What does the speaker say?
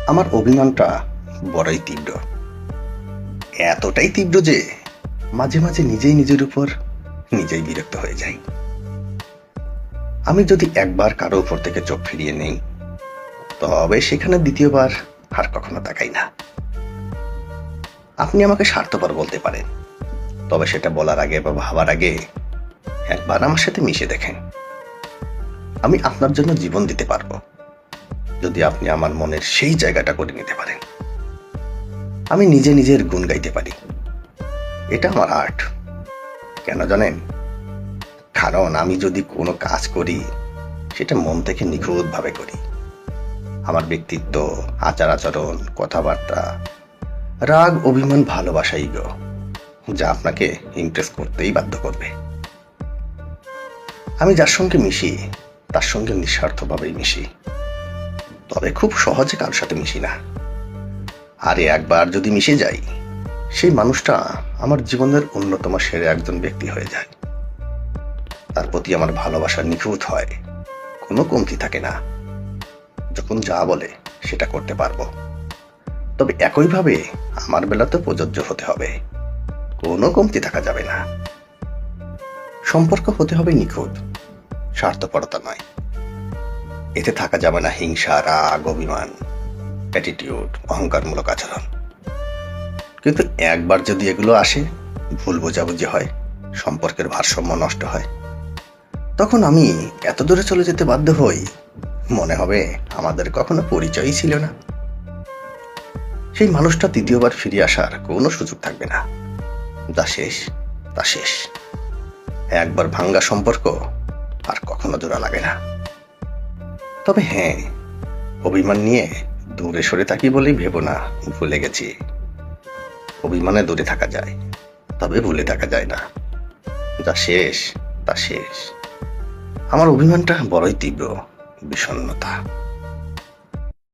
আমার অভিমানটা বড়ই তীব্র, এতটাই তীব্র যে মাঝে মাঝে নিজেই নিজের উপর নিজেই বিরক্ত হয়ে যাই। আমি যদি একবার কারো উপর থেকে চোখ ফিরিয়ে নেই, তবে সেখানে দ্বিতীয়বার আর কখনো তাকাই না। আপনি আমাকে স্বার্থপর বলতে পারেন, তবে সেটা বলার আগে বা ভাবার আগে একবার আমার সাথে মিশে দেখেন। আমি আপনার জন্য জীবন দিতে পারবো, যদি আপনি আমার মনের সেই জায়গাটা করে নিতে পারেন। আমি নিজে নিজের গুণ গাইতে পারি, এটা আমার আর্ট। কেন জানেন? কারণ আমি যদি কোনো কাজ করি, সেটা মন থেকে নিখুঁতভাবে করি। আমার ব্যক্তিত্ব, আচার আচরণ, কথাবার্তা, রাগ, অভিমান, ভালোবাসা, ইগো, যা আপনাকে ইমপ্রেস করতেই বাধ্য করবে। আমি যার সঙ্গে মিশি, তার সঙ্গে নিঃস্বার্থভাবেই মিশি, তবে খুব সহজে কারোর সাথে মিশি না। আরে একবার যদি মিশে যাই, সেই মানুষটা আমার জীবনের অন্যতম সেরা একজন ব্যক্তি হয়ে যায়। তার প্রতি আমার ভালোবাসা নিখুঁত হয়, কোনো কমতি থাকে না। যখন যা বলে সেটা করতে পারবো, তবে একইভাবে আমার বেলাতে প্রযোজ্য হতে হবে, কোনো কমতি থাকা যাবে না। সম্পর্ক হতে হবে নিখুঁত, স্বার্থপরতা নয়। এতে থাকা যাবে না হিংসা, রাগ, অভিমান, অ্যাটিটিউড, অহংকারমূলক আচরণ। কিন্তু একবার যদি এগুলো আসে, ভুল বোঝাবুঝি হয়, সম্পর্কের ভারসাম্য নষ্ট হয়, তখন আমি এত দূরে চলে যেতে বাধ্য হই, মনে হবে আমাদের কখনো পরিচয়ই ছিল না। সেই মানুষটা দ্বিতীয়বার ফিরে আসার কোনো সুযোগ থাকবে না। যা শেষ তা শেষ। একবার ভাঙ্গা সম্পর্ক আর কখনো জোড়া লাগে না। তবে হ্যাঁ, অভিমান নিয়ে দূরে সরে থাকি বলেই ভেবো না ভুলে গেছি। অভিমানে দূরে থাকা যায়, তবে ভুলে থাকা যায় না। যা শেষ তা শেষ। আমার অভিমানটা বড়ই তীব্র, বিষণ্ণতা।